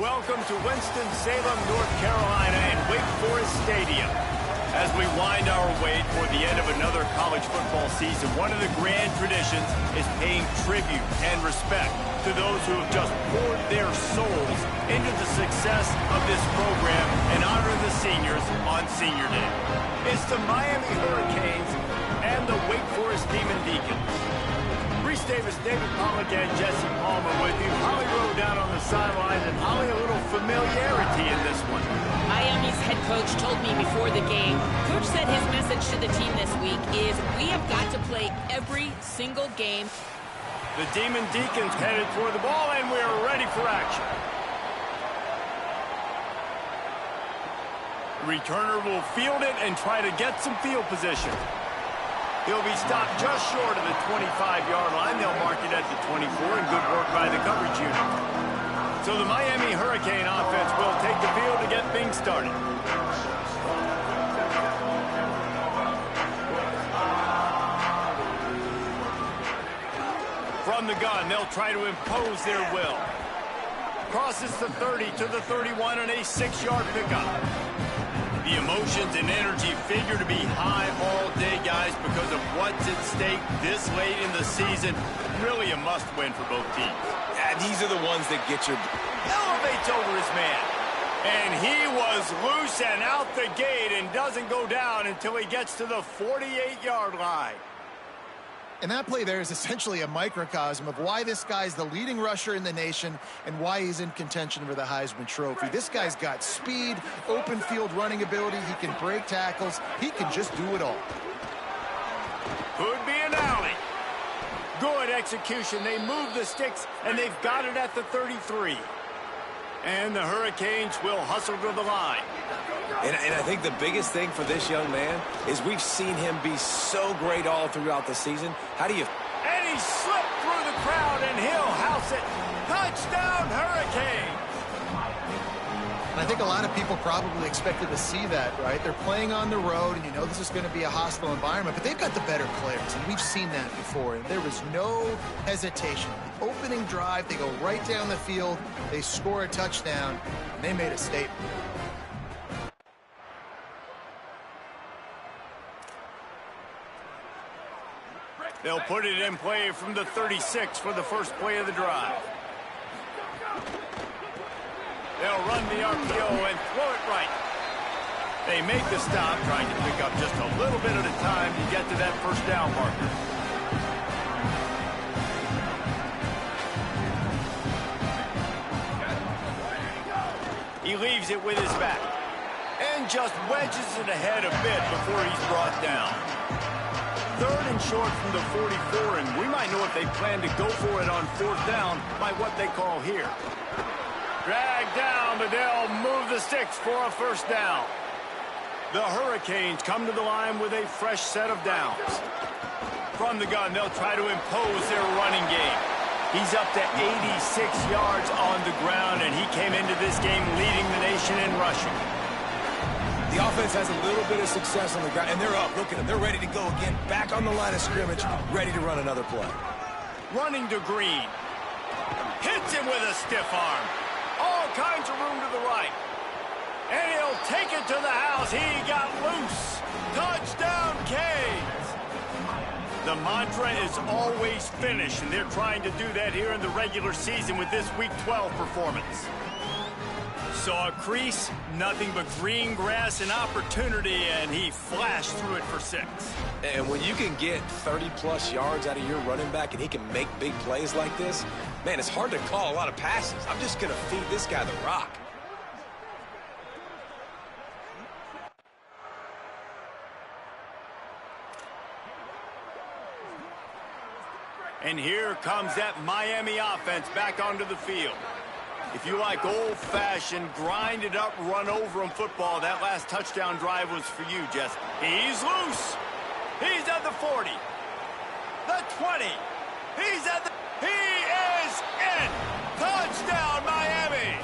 Welcome to Winston-Salem, North Carolina and Wake Forest Stadium. As we wind our way toward the end of another college football season, one of the grand traditions is paying tribute and respect to those who have just poured their souls into the success of this program and honor the seniors on Senior Day. It's the Miami Hurricanes and the Wake Forest Demon Deacons. Reese Davis, David Pollack, and Jesse Palmer with you. Holly Rowe down on the sideline, and Holly, a little familiarity in this one. Miami's head coach told me before the game, Coach said his message to the team this week is we have got to play every single game. The Demon Deacons headed for the ball, and we're ready for action. Returner will field it and try to get some field position. He'll be stopped just short of the 25-yard line. They'll mark it at the 24, and good work by the coverage unit. So the Miami Hurricane offense will take the field to get things started. From the gun, they'll try to impose their will. Crosses the 30 to the 31 and a 6-yard pickup. The emotions and energy figure to be high all day, guys, because of what's at stake this late in the season. Really a must-win for both teams. Yeah, these are the ones that get your... Elevates over his man. And he was loose and out the gate and doesn't go down until he gets to the 48-yard line. And that play there is essentially a microcosm of why this guy's the leading rusher in the nation and why he's in contention for the Heisman Trophy. This guy's got speed, open field running ability. He can break tackles. He can just do it all. Could be an alley. Good execution. They move the sticks, and they've got it at the 33. And the Hurricanes will hustle to the line. And I think the biggest thing for this young man is we've seen him be so great all throughout the season. How do you... And he slipped through the crowd, and he'll house it. Touchdown, Hurricane! And I think a lot of people probably expected to see that, right? They're playing on the road, and you know this is going to be a hostile environment, but they've got the better players, and we've seen that before. And there was no hesitation. The opening drive, they go right down the field, they score a touchdown, and they made a statement. They'll put it in play from the 36 for the first play of the drive. They'll run the RPO and throw it right. They make the stop, trying to pick up just a little bit at a time to get to that first down marker. He leaves it with his back and just wedges it ahead a bit before he's brought down. Third and short from the 44, and we might know if they plan to go for it on fourth down by what they call here. Dragged down, but they'll move the sticks for a first down. The Hurricanes come to the line with a fresh set of downs. From the gun, they'll try to impose their running game. He's up to 86 yards on the ground, and he came into this game leading the nation in rushing. The offense has a little bit of success on the ground, and they're up. Look at them. They're ready to go again. Back on the line of scrimmage, ready to run another play. Running to Green. Hits him with a stiff arm. All kinds of room to the right. And he'll take it to the house. He got loose. Touchdown, Canes. The mantra is always finish, and they're trying to do that here in the regular season with this Week 12 performance. Saw a crease, nothing but green grass and opportunity, and he flashed through it for 6. And when you can get 30-plus yards out of your running back and he can make big plays like this, man, it's hard to call a lot of passes. I'm just going to feed this guy the rock. And here comes that Miami offense back onto the field. If you like old-fashioned, grind-it-up, run-over-'em football, that last touchdown drive was for you, Jess. He's loose. He's at the 40. The 20. He's at the... He is in! Touchdown, Miami!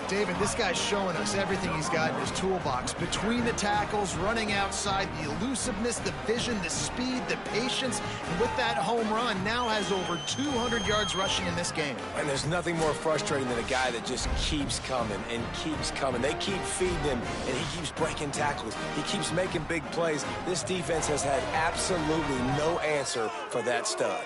David, this guy's showing us everything he's got in his toolbox. Between the tackles, running outside, the elusiveness, the vision, the speed, the patience. And with that home run, now has over 200 yards rushing in this game. And there's nothing more frustrating than a guy that just keeps coming and keeps coming. They keep feeding him, and he keeps breaking tackles. He keeps making big plays. This defense has had absolutely no answer for that stud.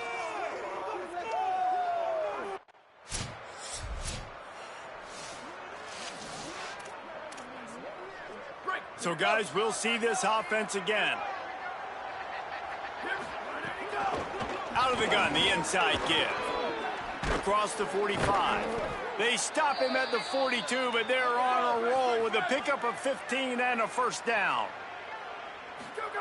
So, guys, we'll see this offense again. Out of the gun, the inside give. Across the 45. They stop him at the 42, but they're on a roll with a pickup of 15 and a first down.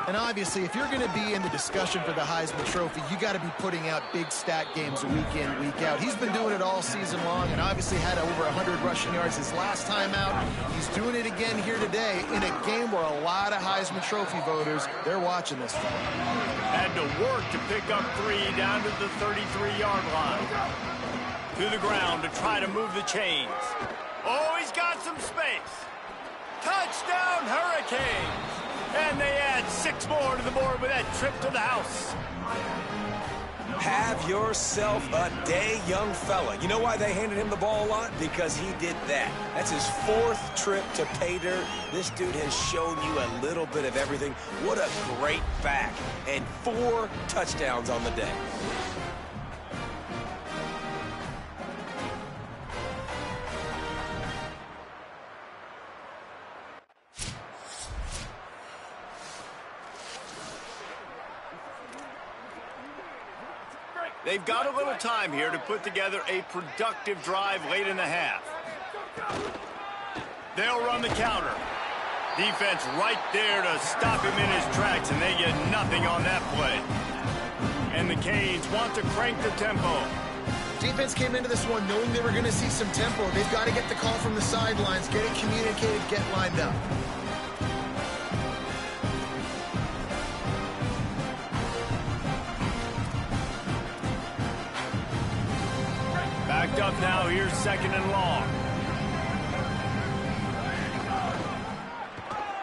And obviously, if you're going to be in the discussion for the Heisman Trophy, you got to be putting out big stat games week in, week out. He's been doing it all season long and obviously had over 100 rushing yards his last time out. He's doing it again here today in a game where a lot of Heisman Trophy voters, they're watching this one. Had to work to pick up 3 down to the 33-yard line. To the ground to try to move the chains. Oh, he's got some space. Touchdown, Hurricanes. And they add 6 more to the board with that trip to the house. Have yourself a day, young fella. You know why they handed him the ball a lot? Because he did that. That's his 4th trip to pay dirt. This dude has shown you a little bit of everything. What a great back. And 4 touchdowns on the day. They've got a little time here to put together a productive drive late in the half. They'll run the counter. Defense right there to stop him in his tracks, and they get nothing on that play. And the Canes want to crank the tempo. Defense came into this one knowing they were going to see some tempo. They've got to get the call from the sidelines, get it communicated, get lined up. Backed up now, here's 2nd and long.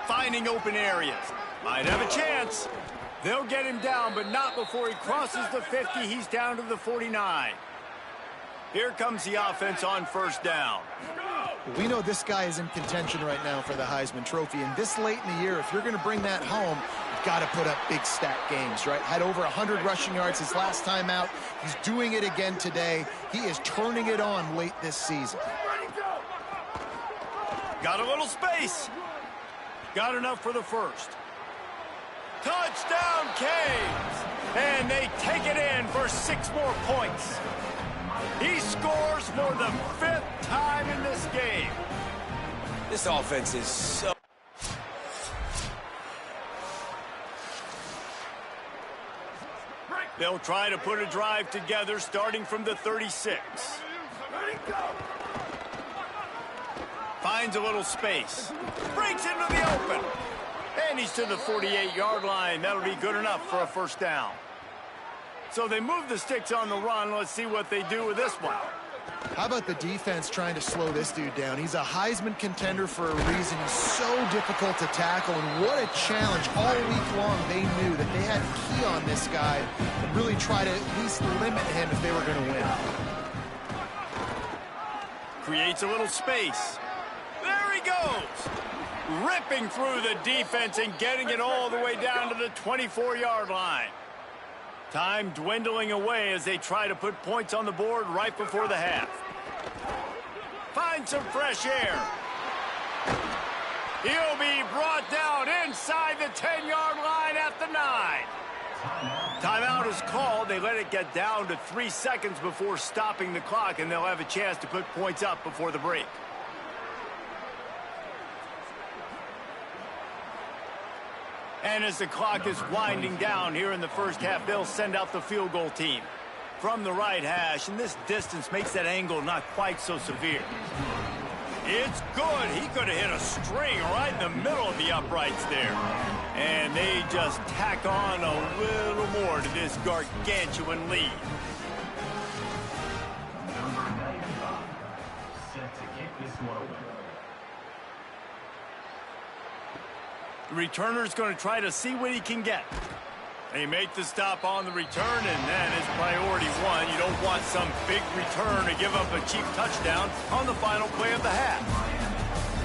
Finding open areas. Might have a chance. They'll get him down, but not before he crosses the 50. He's down to the 49. Here comes the offense on 1st down. We know this guy is in contention right now for the Heisman Trophy, and this late in the year, if you're going to bring that home, you've got to put up big stat games, right? Had over 100 rushing yards his last time out. He's doing it again today. He is turning it on late this season. Got a little space. Got enough for the 1st. Touchdown, Canes! And they take it in for 6 more points. He scores for the 5th time in this game. This offense is so... They'll try to put a drive together starting from the 36. Finds a little space. Breaks into the open. And he's to the 48-yard line. That'll be good enough for a 1st down. So they move the sticks on the run. Let's see what they do with this one. How about the defense trying to slow this dude down? He's a Heisman contender for a reason. He's so difficult to tackle, and what a challenge. All week long, they knew that they had to key on this guy and really try to at least limit him if they were going to win. Creates a little space. There he goes. Ripping through the defense and getting it all the way down to the 24-yard line. Time dwindling away as they try to put points on the board right before the half. Find some fresh air. He'll be brought down inside the 10-yard line at the 9. Timeout is called. They let it get down to 3 seconds before stopping the clock, and they'll have a chance to put points up before the break. And as the clock is winding down here in the 1st half, they'll send out the field goal team from the right hash, and this distance makes that angle not quite so severe. It's good. He could have hit a string right in the middle of the uprights there. And they just tack on a little more to this gargantuan lead. Number 95, set to kick this one away. The returner's going to try to see what he can get. They make the stop on the return, and that is priority one. You don't want some big return to give up a cheap touchdown on the final play of the half.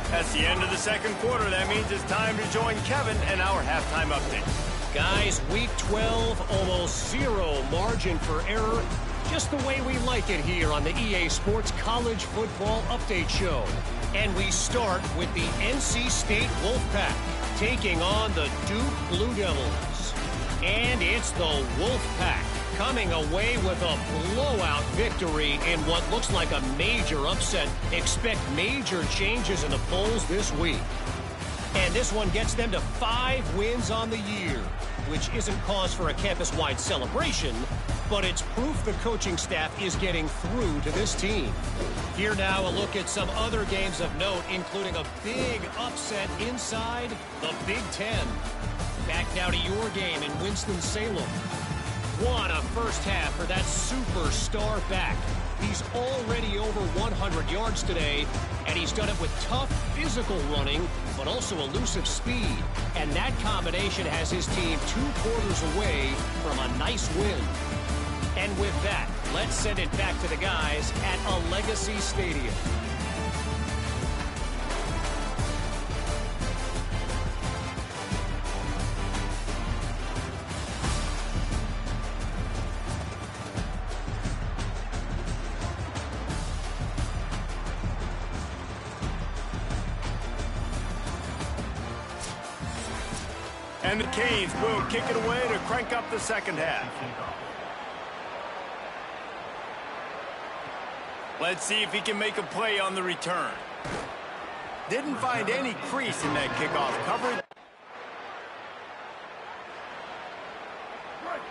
That's the end of the second quarter. That means it's time to join Kevin and our halftime update. Guys, week 12, almost zero margin for error. Just the way we like it here on the EA Sports College Football Update Show. And we start with the NC State Wolfpack taking on the Duke Blue Devils. And it's the Wolfpack coming away with a blowout victory in what looks like a major upset. Expect major changes in the polls this week. And this one gets them to 5 wins on the year, which isn't cause for a campus-wide celebration, but it's proof the coaching staff is getting through to this team. Here now, a look at some other games of note, including a big upset inside the Big Ten. Back now to your game in Winston-Salem. What a first half for that superstar back. He's already over 100 yards today, and he's done it with tough physical running, but also elusive speed. And that combination has his team 2 quarters away from a nice win. And with that, let's send it back to the guys at a Legacy Stadium. And the Canes will kick it away to crank up the second half. Let's see if he can make a play on the return. Didn't find any crease in that kickoff coverage.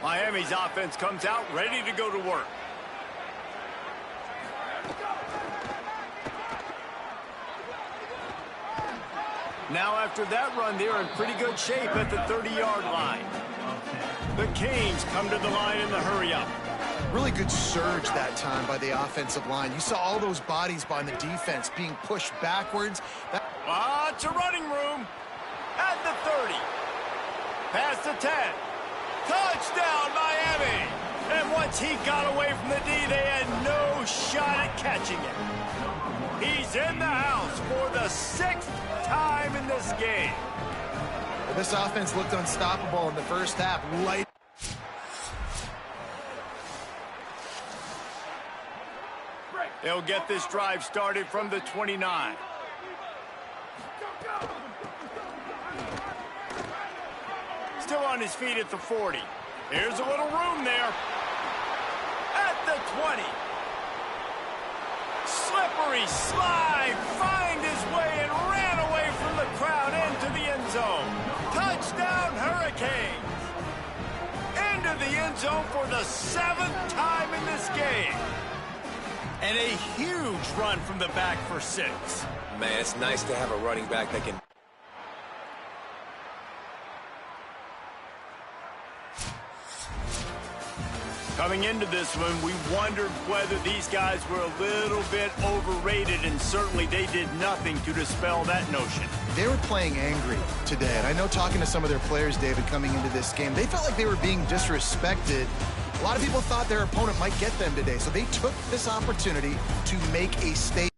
Miami's offense comes out ready to go to work. Now after that run, they're in pretty good shape at the 30-yard line. The Canes come to the line in the hurry-up. Really good surge that time by the offensive line. You saw all those bodies by the defense being pushed backwards. Lots of running room at the 30. Past the 10. Touchdown, Miami! And once he got away from the D, they had no shot at catching him. He's in the house for the 6th time in this game. Well, this offense looked unstoppable in the first half. They'll get this drive started from the 29. Still on his feet at the 40. Here's a little room there. At the 20. Slippery slide, find his way and ran away from the crowd into the end zone. Touchdown, Hurricanes. Into the end zone for the 7th time in this game. And a huge run from the back for 6. Man, it's nice to have a running back that can... Coming into this one, we wondered whether these guys were a little bit overrated, and certainly they did nothing to dispel that notion. They were playing angry today, and I know talking to some of their players, David, coming into this game, they felt like they were being disrespected. A lot of people thought their opponent might get them today, so they took this opportunity to make a statement.